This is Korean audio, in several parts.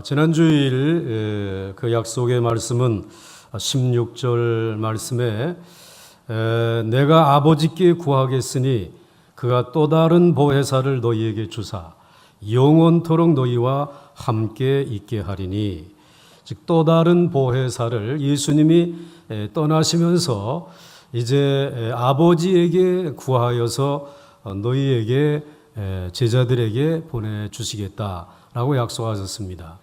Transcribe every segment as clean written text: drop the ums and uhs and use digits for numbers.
지난주일 그 약속의 말씀은 16절 말씀에 내가 아버지께 구하겠으니 그가 또 다른 보혜사를 너희에게 주사 영원토록 너희와 함께 있게 하리니, 즉 또 다른 보혜사를 예수님이 떠나시면서 이제 아버지에게 구하여서 너희에게 제자들에게 보내주시겠다라고 약속하셨습니다.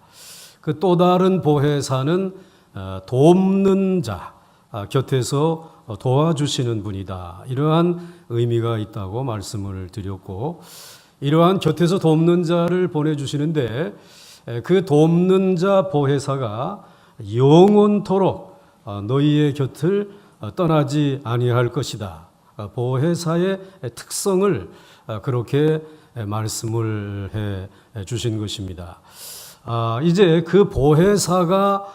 그 또 다른 보혜사는 돕는 자, 곁에서 도와주시는 분이다, 이러한 의미가 있다고 말씀을 드렸고, 이러한 곁에서 돕는 자를 보내주시는데 그 돕는 자 보혜사가 영원토록 너희의 곁을 떠나지 아니할 것이다. 보혜사의 특성을 그렇게 말씀을 해 주신 것입니다. 이제 그 보혜사가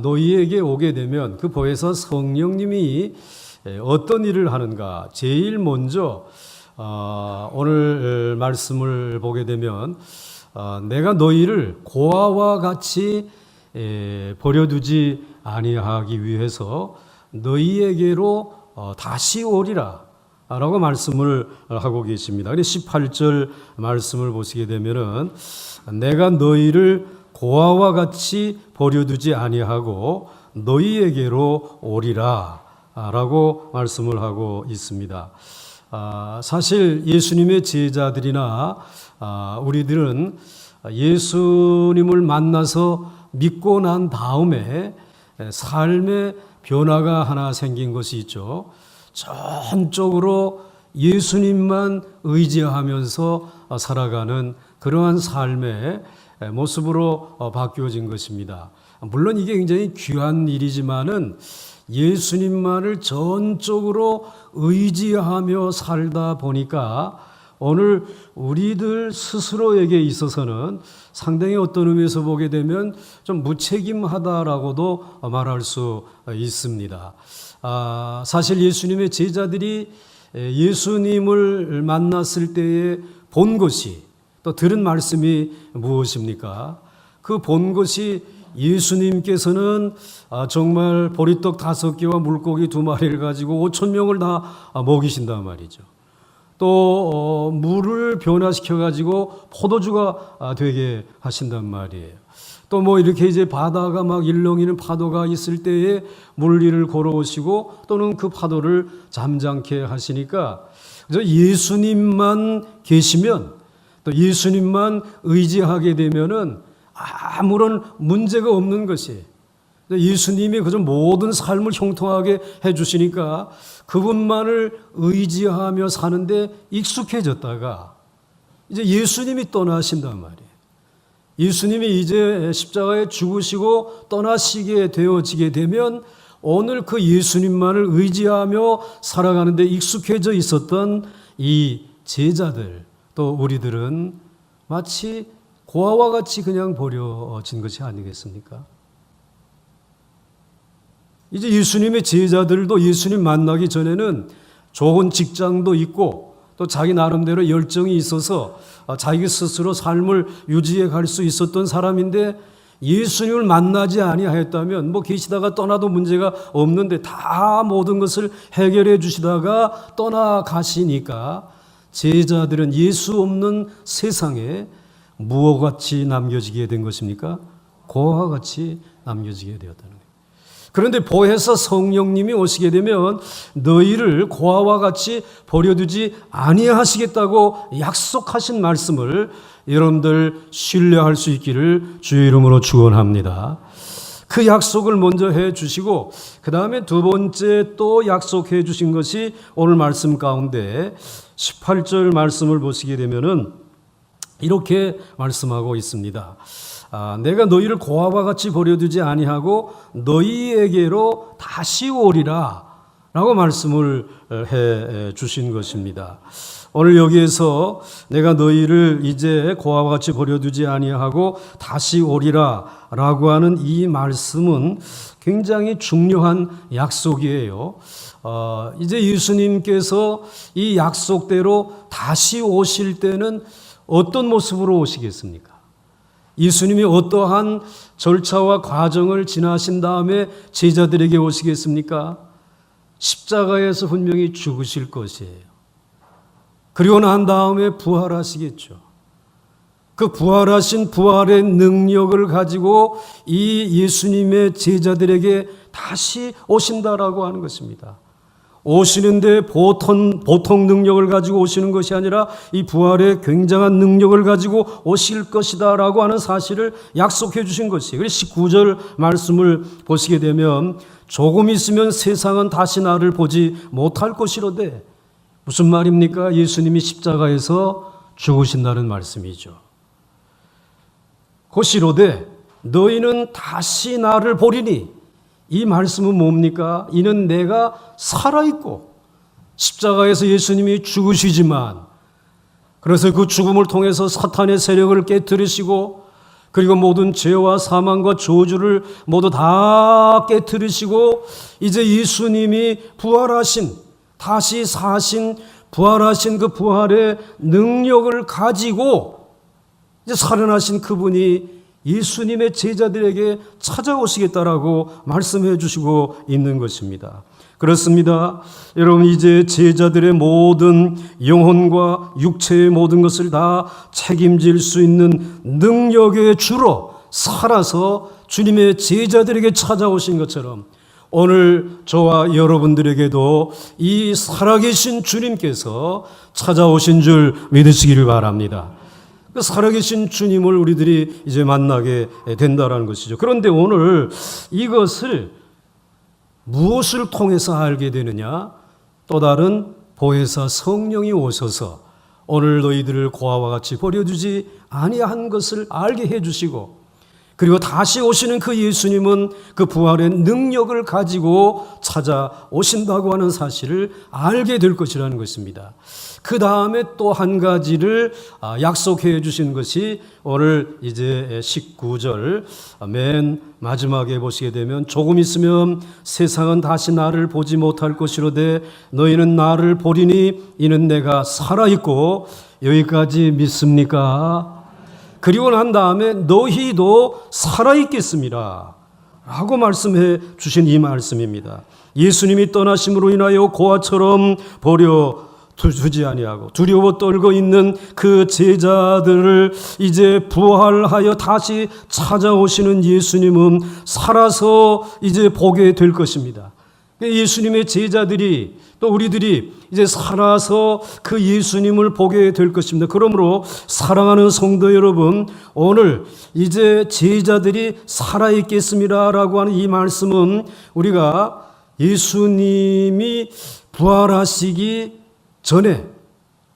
너희에게 오게 되면 그 보혜사 성령님이 어떤 일을 하는가? 제일 먼저 오늘 말씀을 보게 되면 내가 너희를 고아와 같이 버려두지 아니하기 위해서 너희에게로 다시 오리라 라고 말씀을 하고 계십니다. 18절 말씀을 보시게 되면은 내가 너희를 고아와 같이 버려두지 아니하고 너희에게로 오리라 라고 말씀을 하고 있습니다. 사실 예수님의 제자들이나 우리들은 예수님을 만나서 믿고 난 다음에 삶의 변화가 하나 생긴 것이 있죠. 전적으로 예수님만 의지하면서 살아가는 그러한 삶의 모습으로 바뀌어진 것입니다. 물론 이게 굉장히 귀한 일이지만은 예수님만을 전적으로 의지하며 살다 보니까 오늘 우리들 스스로에게 있어서는 상당히 어떤 의미에서 보게 되면 좀 무책임하다라고도 말할 수 있습니다. 사실 예수님의 제자들이 예수님을 만났을 때에 본 것이, 또 들은 말씀이 무엇입니까? 그 본 것이 예수님께서는 정말 보리떡 5개와 물고기 2마리를 가지고 5,000명을 다 먹이신단 말이죠. 또 물을 변화시켜 가지고 포도주가 되게 하신단 말이에요. 또 뭐 이렇게 이제 바다가 막 일렁이는 파도가 있을 때에 물리를 걸어오시고 또는 그 파도를 잠잠케 하시니까, 그래서 예수님만 계시면, 또 예수님만 의지하게 되면은 아무런 문제가 없는 것이, 예수님이 그저 모든 삶을 형통하게 해주시니까 그분만을 의지하며 사는데 익숙해졌다가 이제 예수님이 떠나신단 말이에요. 예수님이 이제 십자가에 죽으시고 떠나시게 되어지게 되면 오늘 그 예수님만을 의지하며 살아가는데 익숙해져 있었던 이 제자들, 또 우리들은 마치 고아와 같이 그냥 버려진 것이 아니겠습니까? 이제 예수님의 제자들도 예수님 만나기 전에는 좋은 직장도 있고 또 자기 나름대로 열정이 있어서 자기 스스로 삶을 유지해 갈 수 있었던 사람인데, 예수님을 만나지 아니하였다면 뭐 계시다가 떠나도 문제가 없는데 다 모든 것을 해결해 주시다가 떠나가시니까 제자들은 예수 없는 세상에 무엇과 같이 남겨지게 된 것입니까? 고아와 같이 남겨지게 되었다는 거예요. 그런데 보혜사 성령님이 오시게 되면 너희를 고아와 같이 버려두지 아니하시겠다고 약속하신 말씀을 여러분들 신뢰할 수 있기를 주의 이름으로 축원합니다. 그 약속을 먼저 해 주시고 그 다음에 두 번째 또 약속해 주신 것이 오늘 말씀 가운데 18절 말씀을 보시게 되면은 이렇게 말씀하고 있습니다. 내가 너희를 고아와 같이 버려두지 아니하고 너희에게로 다시 오리라 라고 말씀을 해 주신 것입니다. 오늘 여기에서 내가 너희를 이제 고아와 같이 버려두지 아니하고 다시 오리라 라고 하는 이 말씀은 굉장히 중요한 약속이에요. 이제 예수님께서 이 약속대로 다시 오실 때는 어떤 모습으로 오시겠습니까? 예수님이 어떠한 절차와 과정을 지나신 다음에 제자들에게 오시겠습니까? 십자가에서 분명히 죽으실 것이에요. 그리고 난 다음에 부활하시겠죠. 그 부활하신 부활의 능력을 가지고 이 예수님의 제자들에게 다시 오신다라고 하는 것입니다. 오시는데 보통 능력을 가지고 오시는 것이 아니라 이 부활의 굉장한 능력을 가지고 오실 것이다 라고 하는 사실을 약속해 주신 것이에요. 그래서 19절 말씀을 보시게 되면 조금 있으면 세상은 다시 나를 보지 못할 것이로되, 무슨 말입니까? 예수님이 십자가에서 죽으신다는 말씀이죠. 곧이로되 너희는 다시 나를 보리니, 이 말씀은 뭡니까? 이는 내가 살아있고, 십자가에서 예수님이 죽으시지만, 그래서 그 죽음을 통해서 사탄의 세력을 깨뜨리시고, 그리고 모든 죄와 사망과 저주를 모두 다 깨뜨리시고, 이제 예수님이 부활하신, 다시 사신, 부활하신 그 부활의 능력을 가지고 이제 살아나신 그분이 예수님의 제자들에게 찾아오시겠다라고 말씀해 주시고 있는 것입니다. 그렇습니다. 여러분, 이제 제자들의 모든 영혼과 육체의 모든 것을 다 책임질 수 있는 능력의 주로 살아서 주님의 제자들에게 찾아오신 것처럼 오늘 저와 여러분들에게도 이 살아계신 주님께서 찾아오신 줄 믿으시기를 바랍니다. 그 살아계신 주님을 우리들이 이제 만나게 된다는 것이죠. 그런데 오늘 이것을 무엇을 통해서 알게 되느냐? 또 다른 보혜사 성령이 오셔서 오늘 너희들을 고아와 같이 버려두지 아니한 것을 알게 해주시고, 그리고 다시 오시는 그 예수님은 그 부활의 능력을 가지고 찾아오신다고 하는 사실을 알게 될 것이라는 것입니다. 그 다음에 또 한 가지를 약속해 주신 것이 오늘 이제 19절 맨 마지막에 보시게 되면 조금 있으면 세상은 다시 나를 보지 못할 것이로되 너희는 나를 보리니 이는 내가 살아있고, 여기까지 믿습니까? 그리고 난 다음에 너희도 살아있겠습니다 라고 말씀해 주신 이 말씀입니다. 예수님이 떠나심으로 인하여 고아처럼 버려두지 아니하고 두려워 떨고 있는 그 제자들을 이제 부활하여 다시 찾아오시는 예수님은 살아서 이제 보게 될 것입니다. 예수님의 제자들이 또 우리들이 이제 살아서 그 예수님을 보게 될 것입니다. 그러므로 사랑하는 성도 여러분, 오늘 이제 제자들이 살아있겠습니다라고 하는 이 말씀은 우리가 예수님이 부활하시기 전에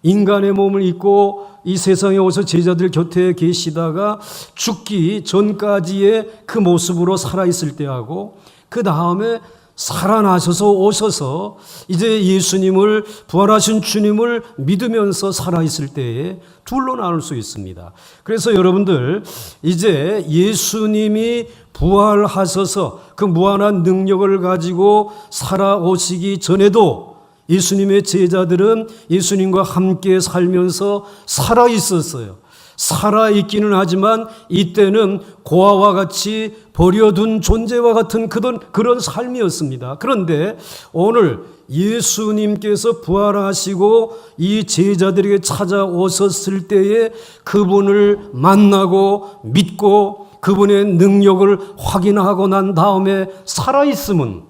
인간의 몸을 입고 이 세상에 오셔서 제자들 곁에 계시다가 죽기 전까지의 그 모습으로 살아있을 때하고, 그 다음에 살아나셔서 오셔서 이제 예수님을, 부활하신 주님을 믿으면서 살아있을 때에 둘로 나눌 수 있습니다. 그래서 여러분들, 이제 예수님이 부활하셔서 그 무한한 능력을 가지고 살아오시기 전에도 예수님의 제자들은 예수님과 함께 살면서 살아있었어요. 살아있기는 하지만 이때는 고아와 같이 버려둔 존재와 같은 그런 삶이었습니다. 그런데 오늘 예수님께서 부활하시고 이 제자들에게 찾아오셨을 때에 그분을 만나고 믿고 그분의 능력을 확인하고 난 다음에 살아있음은,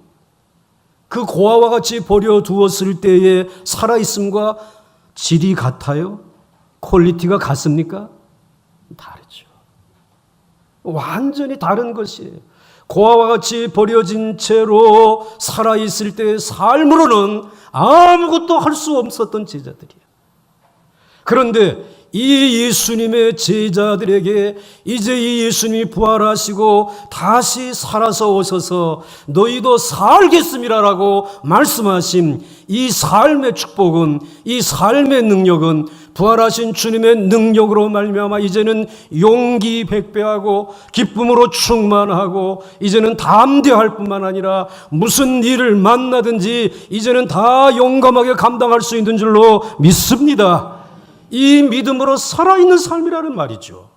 그 고아와 같이 버려두었을 때의 살아있음과 질이 같아요? 퀄리티가 같습니까? 다르죠. 완전히 다른 것이에요. 고아와 같이 버려진 채로 살아있을 때의 삶으로는 아무것도 할 수 없었던 제자들이에요. 그런데 이 예수님의 제자들에게 이제 이 예수님이 부활하시고 다시 살아서 오셔서 너희도 살겠습니다라고 말씀하신 이 삶의 축복은, 이 삶의 능력은 부활하신 주님의 능력으로 말미암아 이제는 용기 백배하고 기쁨으로 충만하고 이제는 담대할 뿐만 아니라 무슨 일을 만나든지 이제는 다 용감하게 감당할 수 있는 줄로 믿습니다. 이 믿음으로 살아있는 삶이라는 말이죠.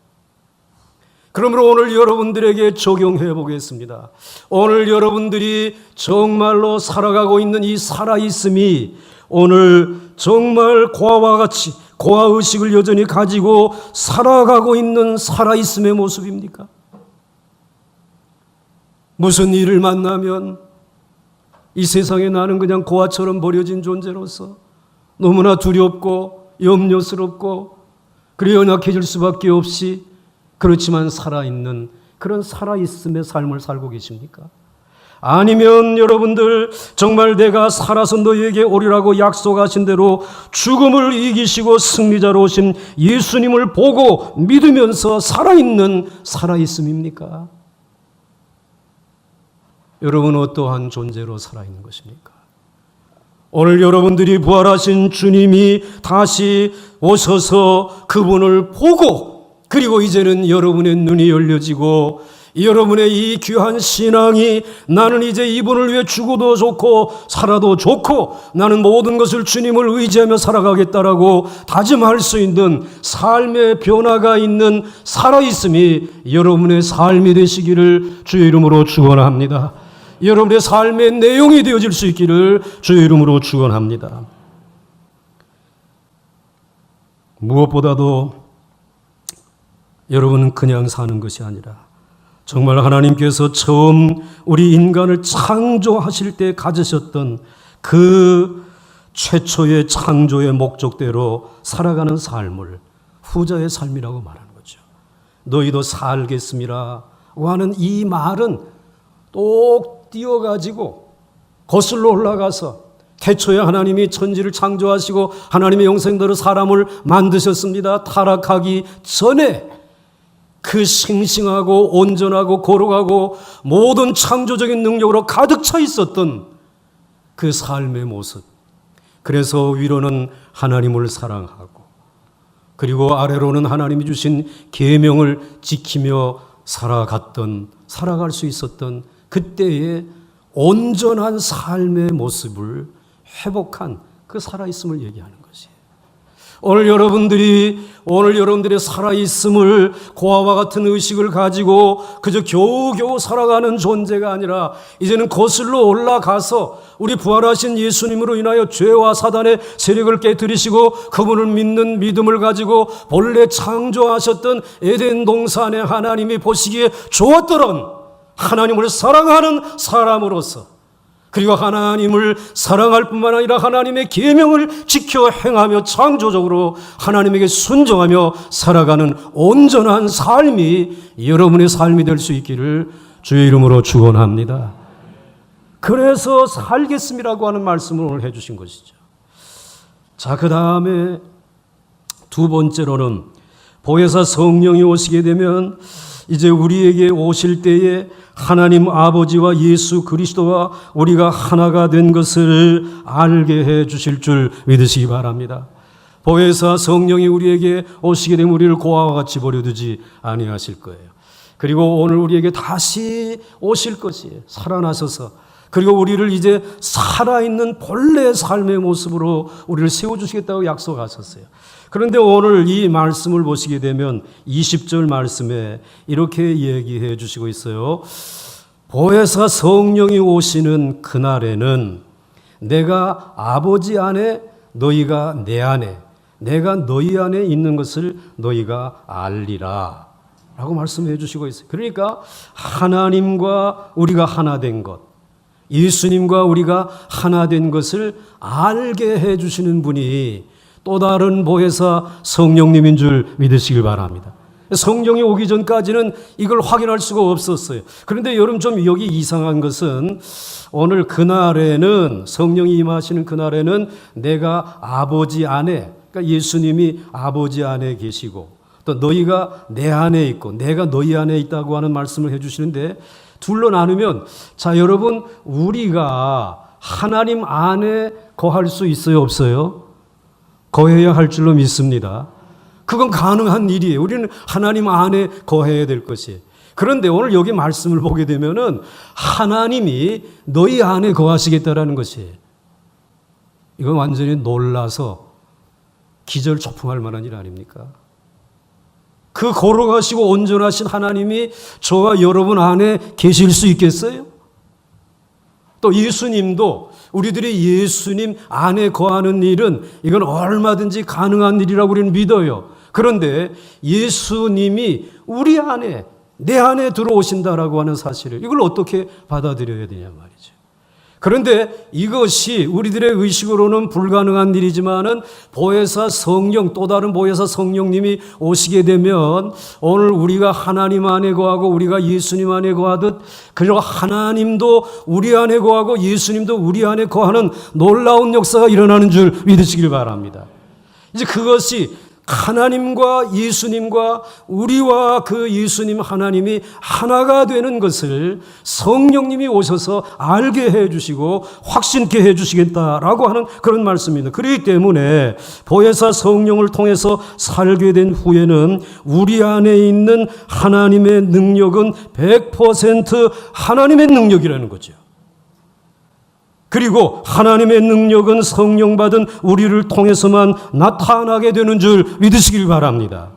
그러므로 오늘 여러분들에게 적용해 보겠습니다. 오늘 여러분들이 정말로 살아가고 있는 이 살아있음이 오늘 정말 고아와 같이 고아의식을 여전히 가지고 살아가고 있는 살아있음의 모습입니까? 무슨 일을 만나면 이 세상에 나는 그냥 고아처럼 버려진 존재로서 너무나 두렵고 염려스럽고 그리 연약해질 수밖에 없이 그렇지만 살아있는 그런 살아있음의 삶을 살고 계십니까? 아니면 여러분들 정말 내가 살아서 너희에게 오리라고 약속하신 대로 죽음을 이기시고 승리자로 오신 예수님을 보고 믿으면서 살아있는 살아있음입니까? 여러분 어떠한 존재로 살아있는 것입니까? 오늘 여러분들이 부활하신 주님이 다시 오셔서 그분을 보고 그리고 이제는 여러분의 눈이 열려지고 여러분의 이 귀한 신앙이 나는 이제 이분을 위해 죽어도 좋고 살아도 좋고 나는 모든 것을 주님을 의지하며 살아가겠다라고 다짐할 수 있는 삶의 변화가 있는 살아있음이 여러분의 삶이 되시기를 주의 이름으로 축원합니다. 여러분의 삶의 내용이 되어질 수 있기를 주의 이름으로 축원합니다. 무엇보다도 여러분은 그냥 사는 것이 아니라 정말 하나님께서 처음 우리 인간을 창조하실 때 가지셨던 그 최초의 창조의 목적대로 살아가는 삶을 후자의 삶이라고 말하는 거죠. 너희도 살겠음이라고 하는 이 말은 똑 띄어가지고 거슬러 올라가서 태초에 하나님이 천지를 창조하시고 하나님의 영생대로 사람을 만드셨습니다. 타락하기 전에 그 싱싱하고 온전하고 거룩하고 모든 창조적인 능력으로 가득 차 있었던 그 삶의 모습. 그래서 위로는 하나님을 사랑하고 그리고 아래로는 하나님이 주신 계명을 지키며 살아갈 수 있었던 그때의 온전한 삶의 모습을 회복한 그 살아있음을 얘기하는 것이에요. 오늘 여러분들의 살아있음을 고아와 같은 의식을 가지고 그저 겨우겨우 살아가는 존재가 아니라 이제는 거슬러 올라가서 우리 부활하신 예수님으로 인하여 죄와 사단의 세력을 깨뜨리시고 그분을 믿는 믿음을 가지고 본래 창조하셨던 에덴 동산에 하나님이 보시기에 좋았더런 하나님을 사랑하는 사람으로서 그리고 하나님을 사랑할 뿐만 아니라 하나님의 계명을 지켜 행하며 창조적으로 하나님에게 순종하며 살아가는 온전한 삶이 여러분의 삶이 될 수 있기를 주의 이름으로 축원합니다. 그래서 살겠음이라고 하는 말씀을 오늘 해주신 것이죠. 자, 그 다음에 두 번째로는 보혜사 성령이 오시게 되면 이제 우리에게 오실 때에 하나님 아버지와 예수 그리스도와 우리가 하나가 된 것을 알게 해 주실 줄 믿으시기 바랍니다. 보혜사 성령이 우리에게 오시게 되면 우리를 고아와 같이 버려두지 아니하실 거예요. 그리고 오늘 우리에게 다시 오실 것이에요. 살아나셔서 그리고 우리를 이제 살아있는 본래의 삶의 모습으로 우리를 세워주시겠다고 약속하셨어요. 그런데 오늘 이 말씀을 보시게 되면 20절 말씀에 이렇게 얘기해 주시고 있어요. 보혜사 성령이 오시는 그날에는 내가 아버지 안에 너희가 내 안에 내가 너희 안에 있는 것을 너희가 알리라 라고 말씀해 주시고 있어요. 그러니까 하나님과 우리가 하나 된 것, 예수님과 우리가 하나 된 것을 알게 해 주시는 분이 또 다른 보혜사 성령님인 줄 믿으시길 바랍니다. 성령이 오기 전까지는 이걸 확인할 수가 없었어요. 그런데 여러분 좀 여기 이상한 것은 오늘 그날에는 성령이 임하시는 그날에는 내가 아버지 안에 그러니까 예수님이 아버지 안에 계시고 또 너희가 내 안에 있고 내가 너희 안에 있다고 하는 말씀을 해주시는데 둘로 나누면 자 여러분 우리가 하나님 안에 거할 수 있어요 없어요? 거해야 할 줄로 믿습니다. 그건 가능한 일이에요. 우리는 하나님 안에 거해야 될 것이에요. 그런데 오늘 여기 말씀을 보게 되면은 하나님이 너희 안에 거하시겠다라는 것이에요. 이건 완전히 놀라서 기절초풍할 만한 일 아닙니까? 그 거룩하시고 온전하신 하나님이 저와 여러분 안에 계실 수 있겠어요? 또 예수님도 우리들이 예수님 안에 거하는 일은 이건 얼마든지 가능한 일이라고 우리는 믿어요. 그런데 예수님이 우리 안에, 내 안에 들어오신다라고 하는 사실을 이걸 어떻게 받아들여야 되냐 말이죠. 그런데 이것이 우리들의 의식으로는 불가능한 일이지만은 보혜사 성령, 또 다른 보혜사 성령님이 오시게 되면 오늘 우리가 하나님 안에 거하고 우리가 예수님 안에 거하듯 그리고 하나님도 우리 안에 거하고 예수님도 우리 안에 거하는 놀라운 역사가 일어나는 줄 믿으시길 바랍니다. 이제 그것이 하나님과 예수님과 우리와 그 예수님 하나님이 하나가 되는 것을 성령님이 오셔서 알게 해주시고 확신케 해주시겠다라고 하는 그런 말씀입니다. 그렇기 때문에 보혜사 성령을 통해서 살게 된 후에는 우리 안에 있는 하나님의 능력은 100% 하나님의 능력이라는 거죠. 그리고 하나님의 능력은 성령 받은 우리를 통해서만 나타나게 되는 줄 믿으시길 바랍니다.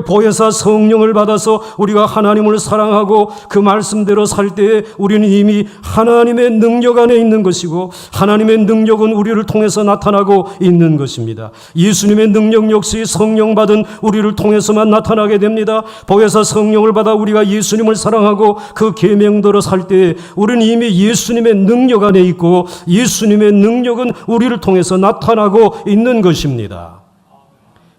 보혜사 성령을 받아서 우리가 하나님을 사랑하고 그 말씀대로 살 때에 우리는 이미 하나님의 능력 안에 있는 것이고 하나님의 능력은 우리를 통해서 나타나고 있는 것입니다. 예수님의 능력 역시 성령 받은 우리를 통해서만 나타나게 됩니다. 보혜사 성령을 받아 우리가 예수님을 사랑하고 그 계명대로 살 때에 우리는 이미 예수님의 능력 안에 있고 예수님의 능력은 우리를 통해서 나타나고 있는 것입니다.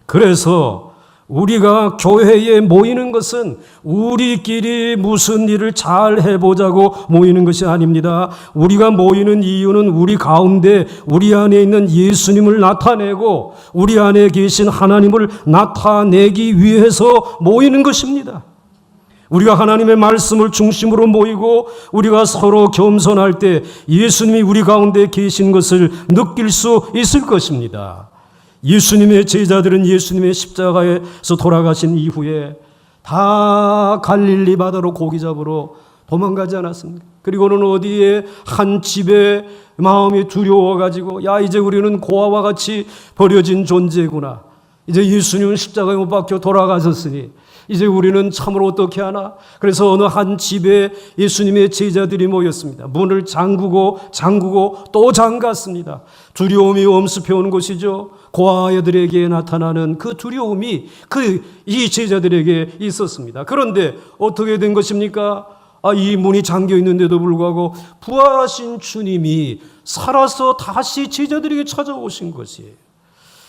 그래서 우리가 교회에 모이는 것은 우리끼리 무슨 일을 잘 해보자고 모이는 것이 아닙니다. 우리가 모이는 이유는 우리 가운데 우리 안에 있는 예수님을 나타내고 우리 안에 계신 하나님을 나타내기 위해서 모이는 것입니다. 우리가 하나님의 말씀을 중심으로 모이고 우리가 서로 겸손할 때 예수님이 우리 가운데 계신 것을 느낄 수 있을 것입니다. 예수님의 제자들은 예수님의 십자가에서 돌아가신 이후에 다 갈릴리 바다로 고기 잡으러 도망가지 않았습니까? 그리고는 어디에 한 집에 마음이 두려워가지고 야 이제 우리는 고아와 같이 버려진 존재구나. 이제 예수님은 십자가에 못 박혀 돌아가셨으니 이제 우리는 참으로 어떻게 하나? 그래서 어느 한 집에 예수님의 제자들이 모였습니다. 문을 잠그고 또 잠갔습니다. 두려움이 엄습해온 것이죠. 고아애들에게 나타나는 그 두려움이 이 제자들에게 있었습니다. 그런데 어떻게 된 것입니까? 이 문이 잠겨 있는데도 불구하고 부활하신 주님이 살아서 다시 제자들에게 찾아오신 것이에요.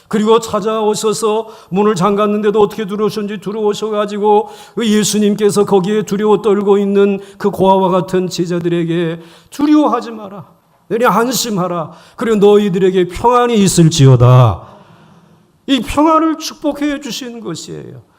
그리고 찾아오셔서 문을 잠갔는데도 어떻게 들어오셨는지 들어오셔가지고 예수님께서 거기에 두려워 떨고 있는 그 고아와 같은 제자들에게 두려워하지 마라. 너희 안심하라. 그리고 너희들에게 평안이 있을지어다. 이 평안을 축복해 주신 것이에요.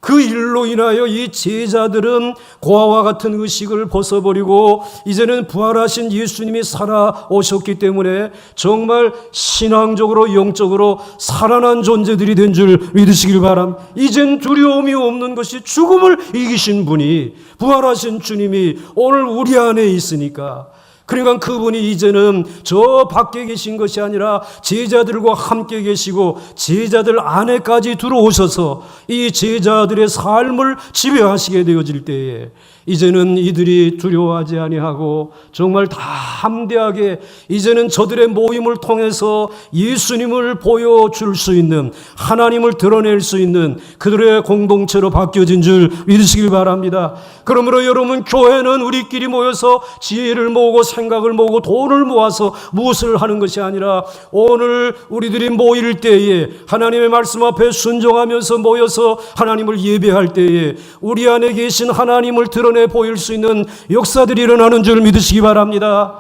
그 일로 인하여 이 제자들은 고아와 같은 의식을 벗어버리고 이제는 부활하신 예수님이 살아오셨기 때문에 정말 신앙적으로 영적으로 살아난 존재들이 된 줄 믿으시길 바랍니다. 이젠 두려움이 없는 것이 죽음을 이기신 분이 부활하신 주님이 오늘 우리 안에 있으니까 그러니까 그분이 이제는 저 밖에 계신 것이 아니라 제자들과 함께 계시고 제자들 안에까지 들어오셔서 이 제자들의 삶을 지배하시게 되어질 때에 이제는 이들이 두려워하지 아니하고 정말 다 함대하게 이제는 저들의 모임을 통해서 예수님을 보여줄 수 있는 하나님을 드러낼 수 있는 그들의 공동체로 바뀌어진 줄 믿으시길 바랍니다. 그러므로 여러분 교회는 우리끼리 모여서 지혜를 모으고 생각을 모으고 돈을 모아서 무엇을 하는 것이 아니라 오늘 우리들이 모일 때에 하나님의 말씀 앞에 순종하면서 모여서 하나님을 예배할 때에 우리 안에 계신 하나님을 드러내 보일 수 있는 역사들이 일어나는 줄 믿으시기 바랍니다.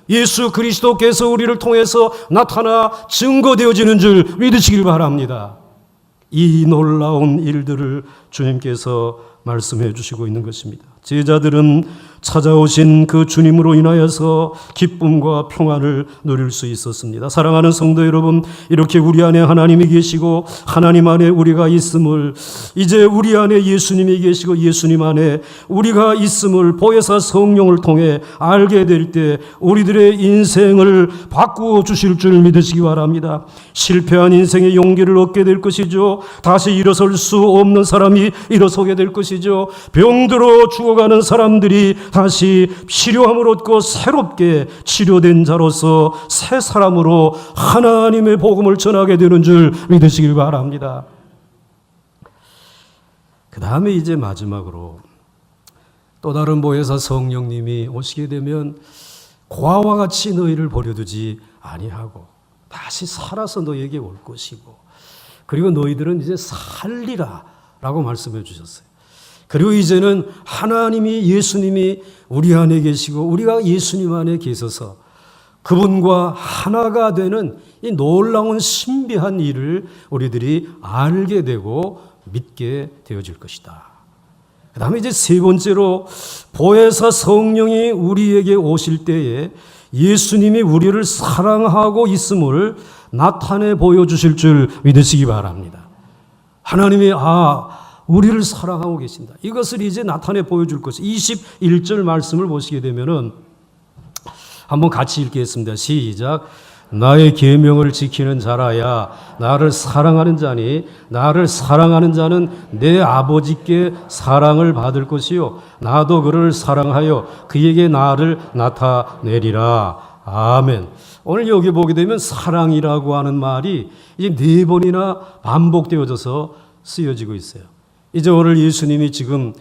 예수 그리스도께서 우리를 통해서 나타나 증거되어지는 줄 믿으시길 바랍니다. 이 놀라운 일들을 주님께서 말씀해 주시고 있는 것입니다. 제자들은 찾아오신 그 주님으로 인하여서 기쁨과 평안을 누릴 수 있었습니다. 사랑하는 성도 여러분, 이렇게 우리 안에 하나님이 계시고 하나님 안에 우리가 있음을, 이제 우리 안에 예수님이 계시고 예수님 안에 우리가 있음을 보혜사 성령을 통해 알게 될 때 우리들의 인생을 바꾸어 주실 줄 믿으시기 바랍니다. 실패한 인생의 용기를 얻게 될 것이죠. 다시 일어설 수 없는 사람이 일어서게 될 것이죠. 병들어 죽어가는 사람들이 다시 치료함을 얻고 새롭게 치료된 자로서 새 사람으로 하나님의 복음을 전하게 되는 줄 믿으시길 바랍니다. 그 다음에 이제 마지막으로 또 다른 보혜사 성령님이 오시게 되면 고아와 같이 너희를 버려두지 아니하고 다시 살아서 너희에게 올 것이고, 그리고 너희들은 이제 살리라 라고 말씀해 주셨어요. 그리고 이제는 하나님이, 예수님이 우리 안에 계시고 우리가 예수님 안에 계셔서 그분과 하나가 되는 이 놀라운 신비한 일을 우리들이 알게 되고 믿게 되어질 것이다. 그 다음에 이제 세 번째로 보혜사 성령이 우리에게 오실 때에 예수님이 우리를 사랑하고 있음을 나타내 보여주실 줄 믿으시기 바랍니다. 하나님이 우리를 사랑하고 계신다. 이것을 이제 나타내 보여줄 것이 21절 말씀을 보시게 되면은 한번 같이 읽겠습니다. 시작. 나의 계명을 지키는 자라야 나를 사랑하는 자니 나를 사랑하는 자는 내 아버지께 사랑을 받을 것이요 나도 그를 사랑하여 그에게 나를 나타내리라. 아멘. 오늘 여기 보게 되면 사랑이라고 하는 말이 이제 4번이나 반복되어져서 쓰여지고 있어요. 이제 오늘 예수님이 지금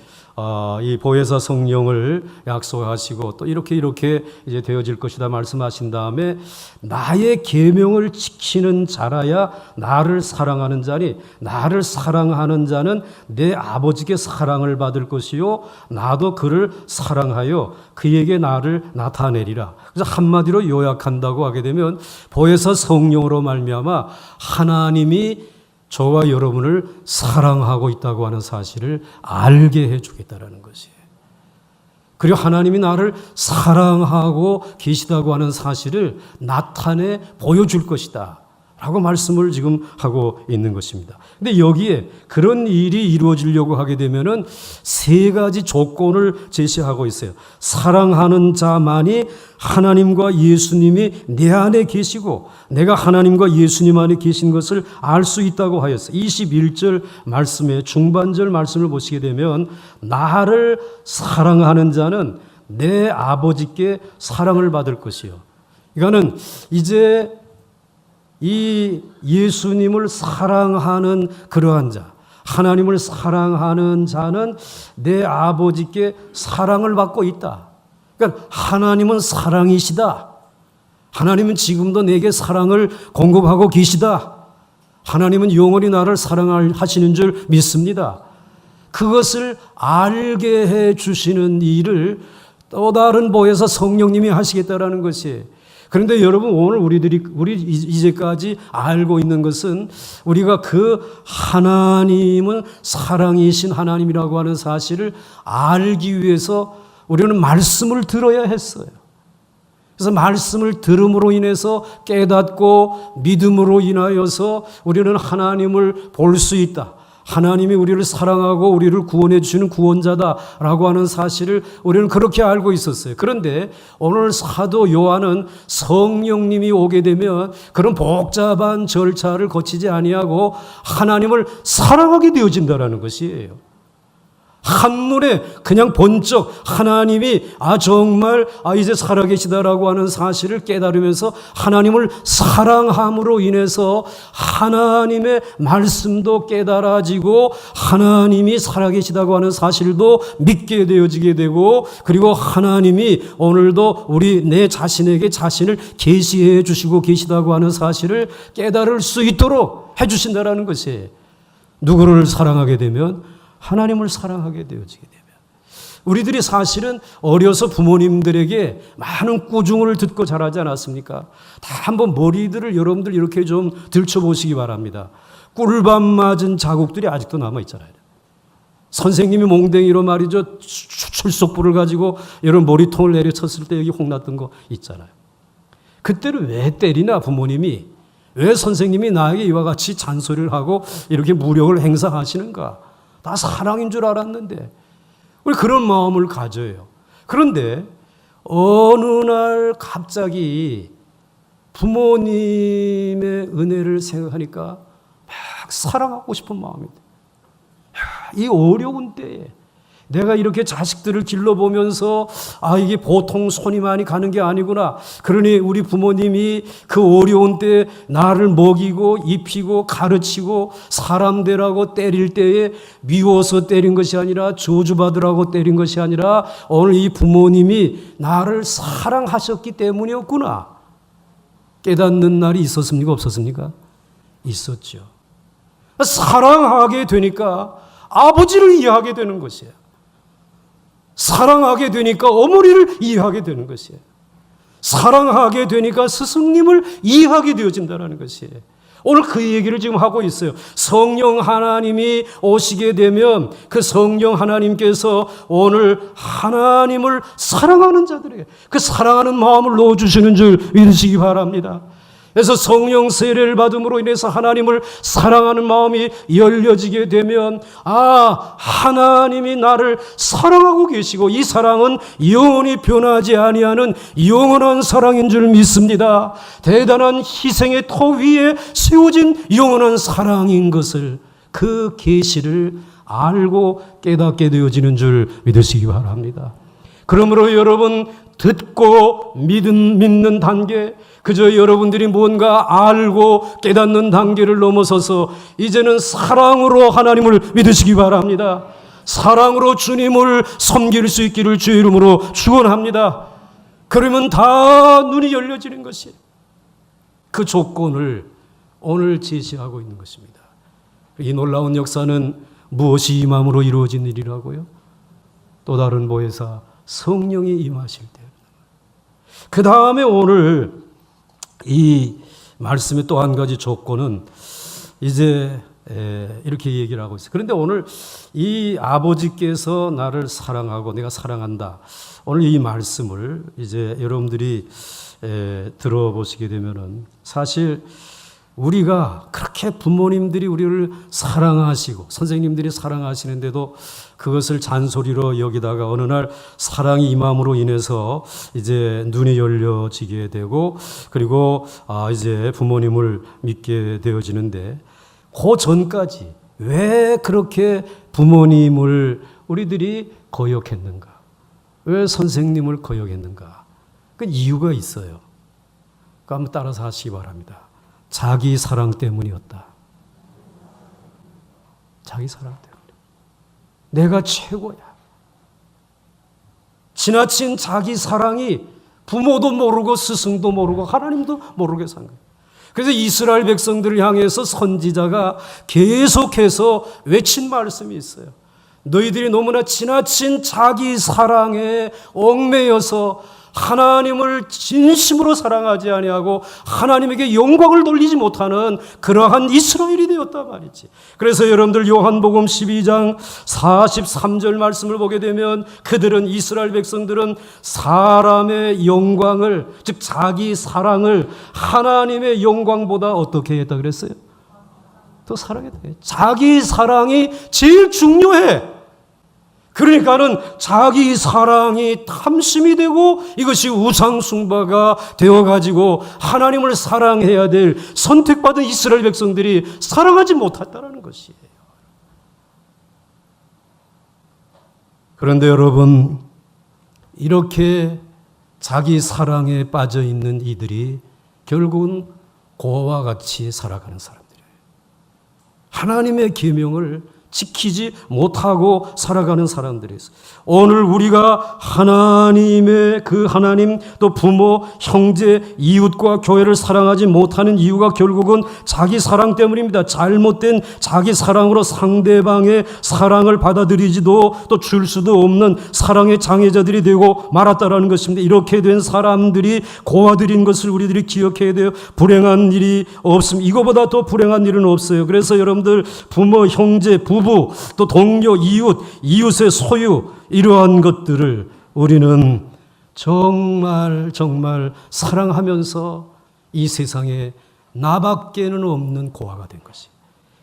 이 보혜사 성령을 약속하시고 또 이렇게 이제 되어질 것이다 말씀하신 다음에 나의 계명을 지키는 자라야 나를 사랑하는 자니 나를 사랑하는 자는 내 아버지께 사랑을 받을 것이요 나도 그를 사랑하여 그에게 나를 나타내리라. 그래서 한마디로 요약한다고 하게 되면 보혜사 성령으로 말미암아 하나님이 저와 여러분을 사랑하고 있다고 하는 사실을 알게 해주겠다는 것이에요. 그리고 하나님이 나를 사랑하고 계시다고 하는 사실을 나타내 보여줄 것이다 라고 말씀을 지금 하고 있는 것입니다. 근데 여기에 그런 일이 이루어지려고 하게 되면은 3가지 조건을 제시하고 있어요. 사랑하는 자만이 하나님과 예수님이 내 안에 계시고 내가 하나님과 예수님 안에 계신 것을 알 수 있다고 하였어요. 21절 말씀의 중반절 말씀을 보시게 되면 나를 사랑하는 자는 내 아버지께 사랑을 받을 것이요. 이거는 이제 이 예수님을 사랑하는 그러한 자, 하나님을 사랑하는 자는 내 아버지께 사랑을 받고 있다. 그러니까 하나님은 사랑이시다. 하나님은 지금도 내게 사랑을 공급하고 계시다. 하나님은 영원히 나를 사랑하시는 줄 믿습니다. 그것을 알게 해 주시는 일을 또 다른 보혜사 성령님이 하시겠다라는 것이에요. 그런데 여러분, 오늘 우리 이제까지 알고 있는 것은 우리가 그 하나님은 사랑이신 하나님이라고 하는 사실을 알기 위해서 우리는 말씀을 들어야 했어요. 그래서 말씀을 들음으로 인해서 깨닫고 믿음으로 인하여서 우리는 하나님을 볼 수 있다. 하나님이 우리를 사랑하고 우리를 구원해 주시는 구원자다라고 하는 사실을 우리는 그렇게 알고 있었어요. 그런데 오늘 사도 요한은 성령님이 오게 되면 그런 복잡한 절차를 거치지 아니하고 하나님을 사랑하게 되어진다라는 것이에요. 한눈에 그냥 번쩍 하나님이 정말 이제 살아계시다라고 하는 사실을 깨달으면서 하나님을 사랑함으로 인해서 하나님의 말씀도 깨달아지고 하나님이 살아계시다고 하는 사실도 믿게 되어지게 되고, 그리고 하나님이 오늘도 내 자신에게 자신을 계시해 주시고 계시다고 하는 사실을 깨달을 수 있도록 해 주신다라는 것이에요. 누구를 사랑하게 되면 하나님을 사랑하게 되어지게 되면, 우리들이 사실은 어려서 부모님들에게 많은 꾸중을 듣고 자라지 않았습니까? 다 한번 머리들을 여러분들 이렇게 좀 들춰보시기 바랍니다. 꿀밤 맞은 자국들이 아직도 남아있잖아요. 선생님이 몽댕이로 말이죠. 출석부를 가지고 이런 머리통을 내려쳤을 때 여기 혼났던 거 있잖아요. 그때를 왜 때리나 부모님이, 왜 선생님이 나에게 이와 같이 잔소리를 하고 이렇게 무력을 행사하시는가. 다 사랑인 줄 알았는데 우리 그런 마음을 가져요. 그런데 어느 날 갑자기 부모님의 은혜를 생각하니까 막 사랑하고 싶은 마음이 돼. 이 어려운 때에 내가 이렇게 자식들을 길러보면서 이게 보통 손이 많이 가는 게 아니구나. 그러니 우리 부모님이 그 어려운 때에 나를 먹이고 입히고 가르치고 사람 되라고 때릴 때에 미워서 때린 것이 아니라 저주받으라고 때린 것이 아니라 오늘 이 부모님이 나를 사랑하셨기 때문이었구나. 깨닫는 날이 있었습니까? 없었습니까? 있었죠. 사랑하게 되니까 아버지를 이해하게 되는 것이에요. 사랑하게 되니까 어머니를 이해하게 되는 것이에요. 사랑하게 되니까 스승님을 이해하게 되어진다는 것이에요. 오늘 그 얘기를 지금 하고 있어요. 성령 하나님이 오시게 되면 그 성령 하나님께서 오늘 하나님을 사랑하는 자들에게 그 사랑하는 마음을 넣어주시는 줄 믿으시기 바랍니다. 그래서 성령 세례를 받음으로 인해서 하나님을 사랑하는 마음이 열려지게 되면 하나님이 나를 사랑하고 계시고 이 사랑은 영원히 변하지 아니하는 영원한 사랑인 줄 믿습니다. 대단한 희생의 터 위에 세워진 영원한 사랑인 것을 그 계시를 알고 깨닫게 되어지는 줄 믿으시기 바랍니다. 그러므로 여러분 듣고 믿는 단계, 그저 여러분들이 뭔가 알고 깨닫는 단계를 넘어서서 이제는 사랑으로 하나님을 믿으시기 바랍니다. 사랑으로 주님을 섬길 수 있기를 주의 이름으로 축원합니다. 그러면 다 눈이 열려지는 것이 그 조건을 오늘 제시하고 있는 것입니다. 이 놀라운 역사는 무엇이 임함으로 이루어진 일이라고요? 또 다른 보혜사 성령이 임하실 때. 그 다음에 오늘 이 말씀의 또 한 가지 조건은 이제 이렇게 얘기를 하고 있어요. 그런데 오늘 이 아버지께서 나를 사랑하고 내가 사랑한다. 오늘 이 말씀을 이제 여러분들이 들어보시게 되면은 사실 우리가 그렇게 부모님들이 우리를 사랑하시고 선생님들이 사랑하시는데도 그것을 잔소리로 여기다가 어느 날 사랑이 임함으로 인해서 이제 눈이 열려지게 되고 그리고 이제 부모님을 믿게 되어지는데 그 전까지 왜 그렇게 부모님을 우리들이 거역했는가? 왜 선생님을 거역했는가? 그 이유가 있어요. 그 한번 따라서 하시기 바랍니다. 자기 사랑 때문이었다. 자기 사랑 때문에. 내가 최고야. 지나친 자기 사랑이 부모도 모르고 스승도 모르고 하나님도 모르게 산 거예요. 그래서 이스라엘 백성들을 향해서 선지자가 계속해서 외친 말씀이 있어요. 너희들이 너무나 지나친 자기 사랑에 얽매여서 하나님을 진심으로 사랑하지 아니하고 하나님에게 영광을 돌리지 못하는 그러한 이스라엘이 되었다 말이지. 그래서 여러분들 요한복음 12장 43절 말씀을 보게 되면 그들은 이스라엘 백성들은 사람의 영광을 즉 자기 사랑을 하나님의 영광보다 어떻게 했다 그랬어요? 더 사랑했다. 자기 사랑이 제일 중요해. 그러니까는 자기 사랑이 탐심이 되고 이것이 우상숭배가 되어가지고 하나님을 사랑해야 될 선택받은 이스라엘 백성들이 사랑하지 못했다는 것이에요. 그런데 여러분 이렇게 자기 사랑에 빠져 있는 이들이 결국은 고와 같이 살아가는 사람들이에요. 하나님의 계명을 지키지 못하고 살아가는 사람들이 있어요. 오늘 우리가 하나님의 그 하나님 또 부모, 형제, 이웃과 교회를 사랑하지 못하는 이유가 결국은 자기 사랑 때문입니다. 잘못된 자기 사랑으로 상대방의 사랑을 받아들이지도 또 줄 수도 없는 사랑의 장애자들이 되고 말았다라는 것입니다. 이렇게 된 사람들이 고아들인 것을 우리들이 기억해야 돼요. 불행한 일이 없습니다. 이거보다 더 불행한 일은 없어요. 그래서 여러분들 부모, 형제, 부부 부부, 또 동료, 이웃의 소유, 이러한 것들을 우리는 정말 사랑하면서 이 세상에 나밖에는 없는 고아가 된 것이.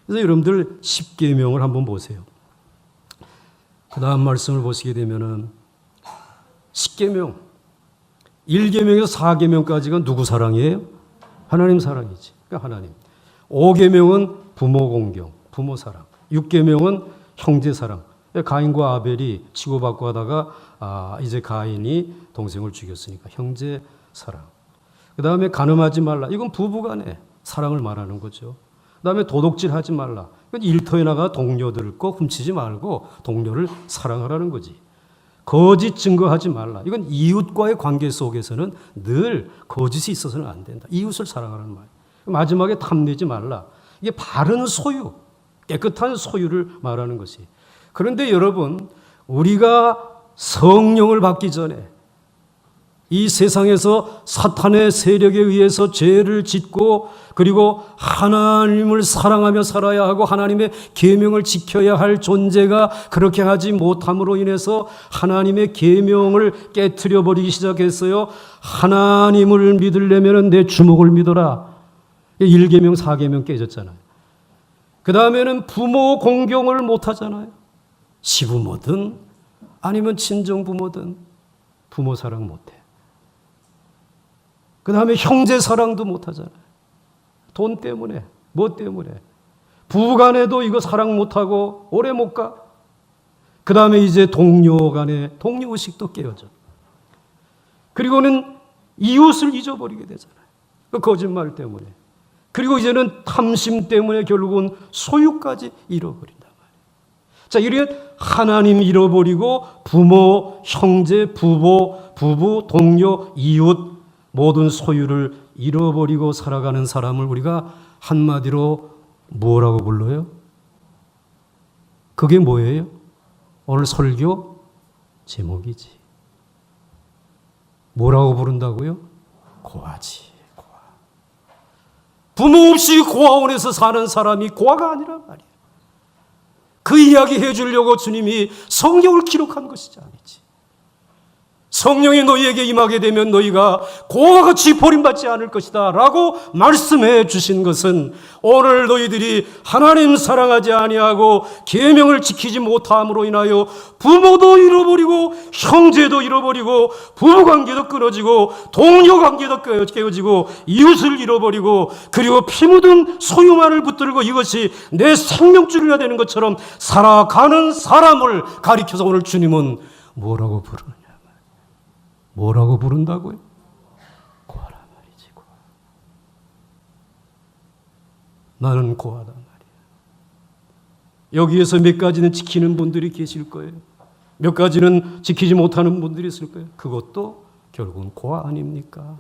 그래서 여러분들 10계명을 한번 보세요. 그 다음 말씀을 보시게 되면은 10계명, 1계명에서 4계명까지가 누구 사랑이에요? 하나님 사랑이지. 그러니까 하나님. 5계명은 부모 공경, 부모 사랑. 6계명은 형제 사랑. 가인과 아벨이 치고받고 하다가 이제 가인이 동생을 죽였으니까 형제 사랑. 그 다음에 간음하지 말라. 이건 부부간의 사랑을 말하는 거죠. 그 다음에 도둑질하지 말라. 이건 일터에 나가 동료들 거 훔치지 말고 동료를 사랑하라는 거지. 거짓 증거하지 말라. 이건 이웃과의 관계 속에서는 늘 거짓이 있어서는 안 된다. 이웃을 사랑하라는 말. 마지막에 탐내지 말라. 이게 바른 소유, 깨끗한 소유를 말하는 것이. 그런데 여러분, 우리가 성령을 받기 전에 이 세상에서 사탄의 세력에 의해서 죄를 짓고 그리고 하나님을 사랑하며 살아야 하고 하나님의 계명을 지켜야 할 존재가 그렇게 하지 못함으로 인해서 하나님의 계명을 깨트려 버리기 시작했어요. 하나님을 믿으려면 내 주목을 믿어라. 1계명, 4계명 깨졌잖아요. 그 다음에는 부모 공경을 못하잖아요. 시부모든 아니면 친정부모든 부모 사랑 못해. 그 다음에 형제 사랑도 못하잖아요. 돈 때문에, 뭐 때문에. 부부간에도 이거 사랑 못하고 오래 못 가. 그 다음에 이제 동료 간에 동료의식도 깨어져. 그리고는 이웃을 잊어버리게 되잖아요. 그 거짓말 때문에. 그리고 이제는 탐심 때문에 결국은 소유까지 잃어버린단 말이에요. 자, 이런 하나님 잃어버리고 부모, 형제, 부부, 동료, 이웃 모든 소유를 잃어버리고 살아가는 사람을 우리가 한마디로 뭐라고 불러요? 그게 뭐예요? 오늘 설교 제목이지. 뭐라고 부른다고요? 고아지. 고아. 부모 없이 고아원에서 사는 사람이 고아가 아니란 말이에요. 그 이야기 해주려고 주님이 성경을 기록한 것이지 아니지. 성령이 너희에게 임하게 되면 너희가 고아와 같이 버림받지 않을 것이다 라고 말씀해 주신 것은 오늘 너희들이 하나님 사랑하지 아니하고 계명을 지키지 못함으로 인하여 부모도 잃어버리고 형제도 잃어버리고 부부관계도 끊어지고 동료관계도 깨어지고 이웃을 잃어버리고 그리고 피 묻은 소유만을 붙들고 이것이 내 생명줄이라 되는 것처럼 살아가는 사람을 가리켜서 오늘 주님은 뭐라고 부르느냐. 뭐라고 부른다고요? 고아란 말이지. 고아. 나는 고아단 말이야. 여기에서 몇 가지는 지키는 분들이 계실 거예요. 몇 가지는 지키지 못하는 분들이 있을 거예요. 그것도 결국은 고아 아닙니까?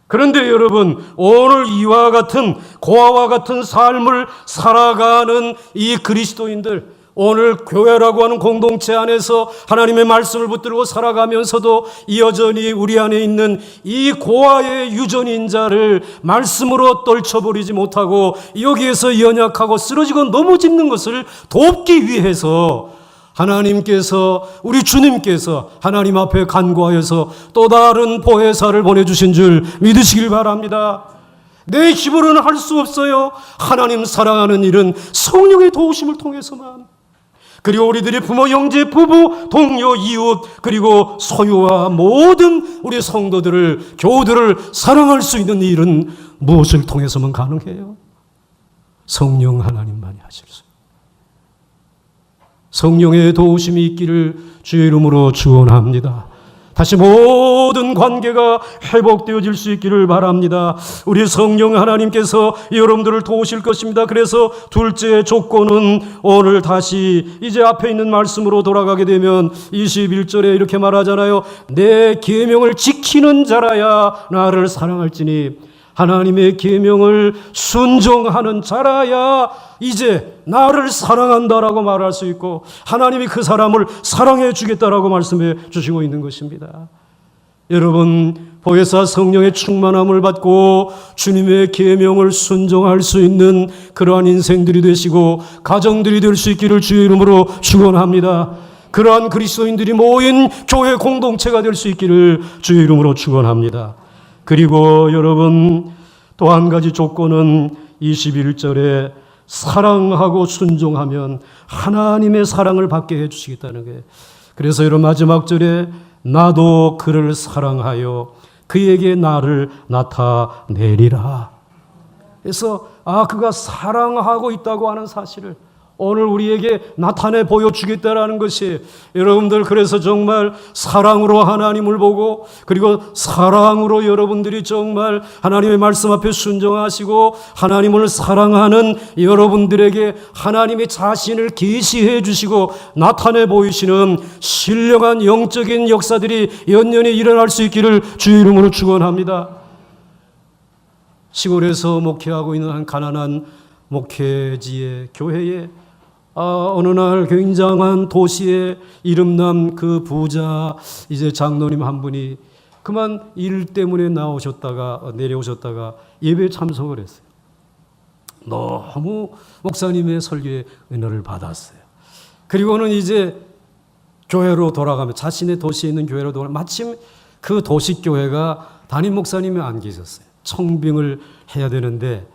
그런데 여러분, 오늘 이와 같은 고아와 같은 삶을 살아가는 이 그리스도인들, 오늘 교회라고 하는 공동체 안에서 하나님의 말씀을 붙들고 살아가면서도 여전히 우리 안에 있는 이 고아의 유전인자를 말씀으로 떨쳐버리지 못하고 여기에서 연약하고 쓰러지고 넘어지는 것을 돕기 위해서 하나님께서, 우리 주님께서 하나님 앞에 간구하여서 또 다른 보혜사를 보내주신 줄 믿으시길 바랍니다. 내 힘으로는 할 수 없어요. 하나님 사랑하는 일은 성령의 도우심을 통해서만. 그리고 우리들이 부모, 형제, 부부, 동료, 이웃, 그리고 소유와 모든 우리 성도들을, 교우들을 사랑할 수 있는 일은 무엇을 통해서만 가능해요? 성령 하나님만이 하실 수. 성령의 도우심이 있기를 주의 이름으로 축원합니다. 다시 모든 관계가 회복되어질 수 있기를 바랍니다. 우리 성령 하나님께서 여러분들을 도우실 것입니다. 그래서 둘째 조건은 오늘 다시 이제 앞에 있는 말씀으로 돌아가게 되면 21절에 이렇게 말하잖아요. 내 계명을 지키는 자라야 나를 사랑할지니 하나님의 계명을 순종하는 자라야 이제 나를 사랑한다라고 말할 수 있고 하나님이 그 사람을 사랑해 주겠다라고 말씀해 주시고 있는 것입니다. 여러분, 보혜사 성령의 충만함을 받고 주님의 계명을 순종할 수 있는 그러한 인생들이 되시고 가정들이 될 수 있기를 주의 이름으로 축원합니다. 그러한 그리스도인들이 모인 교회 공동체가 될 수 있기를 주의 이름으로 축원합니다. 그리고 여러분, 또 한 가지 조건은 21절에 사랑하고 순종하면 하나님의 사랑을 받게 해주시겠다는 거예요. 그래서 여러분, 마지막 절에 나도 그를 사랑하여 그에게 나를 나타내리라. 그래서 그가 사랑하고 있다고 하는 사실을 오늘 우리에게 나타내 보여주겠다라는 것이, 여러분들, 그래서 정말 사랑으로 하나님을 보고, 그리고 사랑으로 여러분들이 정말 하나님의 말씀 앞에 순종하시고 하나님을 사랑하는 여러분들에게 하나님의 자신을 계시해 주시고 나타내 보이시는 신령한 영적인 역사들이 연연히 일어날 수 있기를 주의 이름으로 축원합니다. 시골에서 목회하고 있는 한 가난한 목회지의 교회에 어느 날 굉장한 도시에 이름난 그 부자 이제 장로님 한 분이 그만 일 때문에 내려오셨다가 예배에 참석을 했어요. 너무 목사님의 설교에 은혜를 받았어요. 그리고는 이제 교회로 돌아가면, 자신의 도시에 있는 교회로 돌아가면, 마침 그 도시교회가 담임 목사님이 안 계셨어요. 청빙을 해야 되는데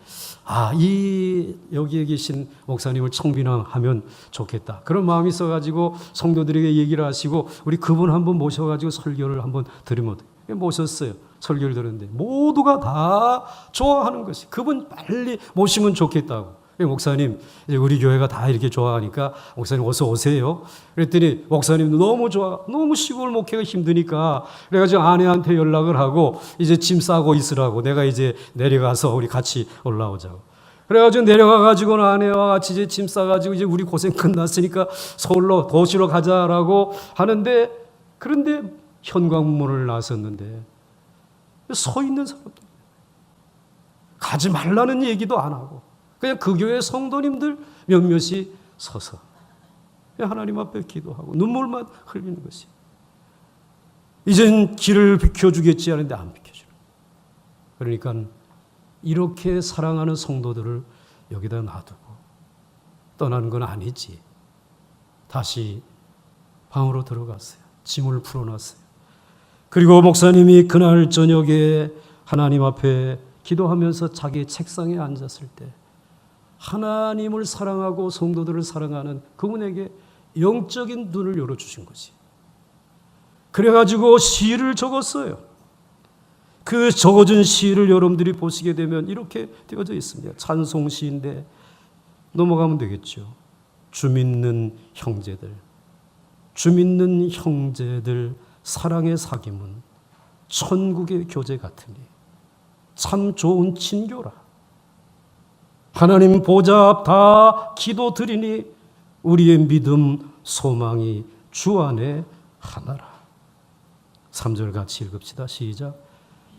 여기에 계신 목사님을 청빙하면 좋겠다, 그런 마음이 있어가지고 성도들에게 얘기를 하시고 우리 그분 한번 모셔가지고 설교를 한번 들으면 모셨어요. 설교를 들었는데 모두가 다 좋아하는 것이, 그분 빨리 모시면 좋겠다고. 목사님, 이제 우리 교회가 다 이렇게 좋아하니까 목사님 어서 오세요. 그랬더니 목사님도 너무 좋아, 너무 시골 목회가 힘드니까 그래가지고 아내한테 연락을 하고 이제 짐 싸고 있으라고, 내가 이제 내려가서 우리 같이 올라오자고. 그래가지고 내려가가지고는 아내와 같이 이제 짐 싸가지고 이제 우리 고생 끝났으니까 서울로 도시로 가자라고 하는데, 그런데 현관문을 나섰는데 서 있는 사람도 가지 말라는 얘기도 안 하고 그냥 그 교회 성도님들 몇몇이 서서 하나님 앞에 기도하고 눈물만 흘리는 것이, 이젠 길을 비켜주겠지 하는데 안 비켜주는. 그러니까 이렇게 사랑하는 성도들을 여기다 놔두고 떠나는 건 아니지. 다시 방으로 들어갔어요. 짐을 풀어놨어요. 그리고 목사님이 그날 저녁에 하나님 앞에 기도하면서 자기 책상에 앉았을 때 하나님을 사랑하고 성도들을 사랑하는 그분에게 영적인 눈을 열어주신 거지. 그래가지고 시를 적었어요. 그 적어준 시를 여러분들이 보시게 되면 이렇게 되어져 있습니다. 찬송시인데 넘어가면 되겠죠. 주 믿는 형제들, 사랑의 사귐은 천국의 교제 같으니 참 좋은 친교라. 하나님 보좌 앞 다 기도 드리니 우리의 믿음 소망이 주 안에 하나라. 3절 같이 읽읍시다. 시작.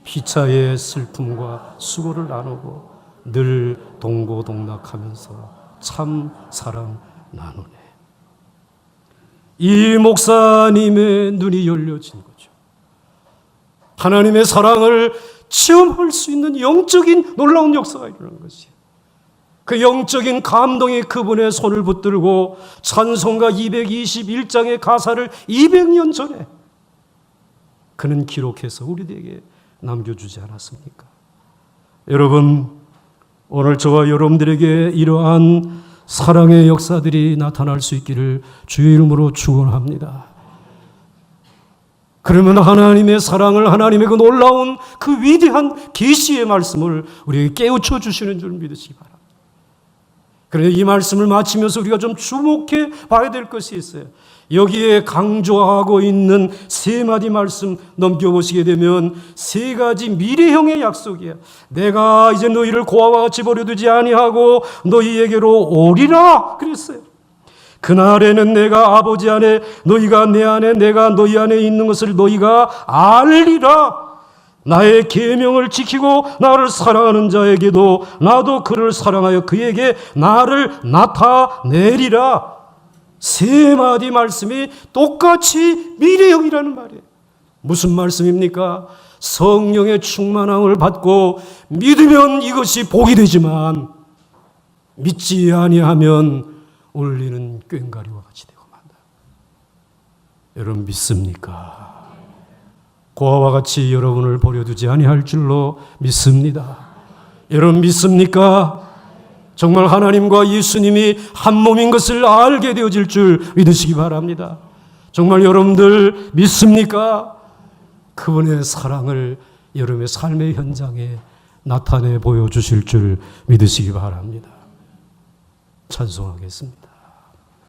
피차의 슬픔과 수고를 나누고 늘 동고동락하면서 참 사랑 나누네. 이 목사님의 눈이 열려진 거죠. 하나님의 사랑을 체험할 수 있는 영적인 놀라운 역사가 일어나는 것이에요. 그 영적인 감동이 그분의 손을 붙들고 찬송가 221장의 가사를 200년 전에 그는 기록해서 우리에게 남겨주지 않았습니까? 여러분, 오늘 저와 여러분들에게 이러한 사랑의 역사들이 나타날 수 있기를 주의 이름으로 축원합니다. 그러면 하나님의 사랑을, 하나님의 그 놀라운 그 위대한 계시의 말씀을 우리에게 깨우쳐 주시는 줄 믿으시기 바랍니다. 그런데 이 말씀을 마치면서 우리가 좀 주목해 봐야 될 것이 있어요. 여기에 강조하고 있는 세 마디 말씀 넘겨보시게 되면 세 가지 미래형의 약속이에요. 내가 이제 너희를 고아와 같이 버려두지 아니하고 너희에게로 오리라 그랬어요. 그날에는 내가 아버지 안에, 너희가 내 안에, 내가 너희 안에 있는 것을 너희가 알리라. 나의 계명을 지키고 나를 사랑하는 자에게도 나도 그를 사랑하여 그에게 나를 나타내리라. 세 마디 말씀이 똑같이 미래형이라는 말이에요. 무슨 말씀입니까? 성령의 충만함을 받고 믿으면 이것이 복이 되지만 믿지 아니하면 울리는 꽹과리와 같이 되고 만다. 여러분 믿습니까? 고아와 같이 여러분을 버려두지 아니할 줄로 믿습니다. 여러분 믿습니까? 정말 하나님과 예수님이 한 몸인 것을 알게 되어질 줄 믿으시기 바랍니다. 정말 여러분들 믿습니까? 그분의 사랑을 여러분의 삶의 현장에 나타내 보여주실 줄 믿으시기 바랍니다. 찬송하겠습니다.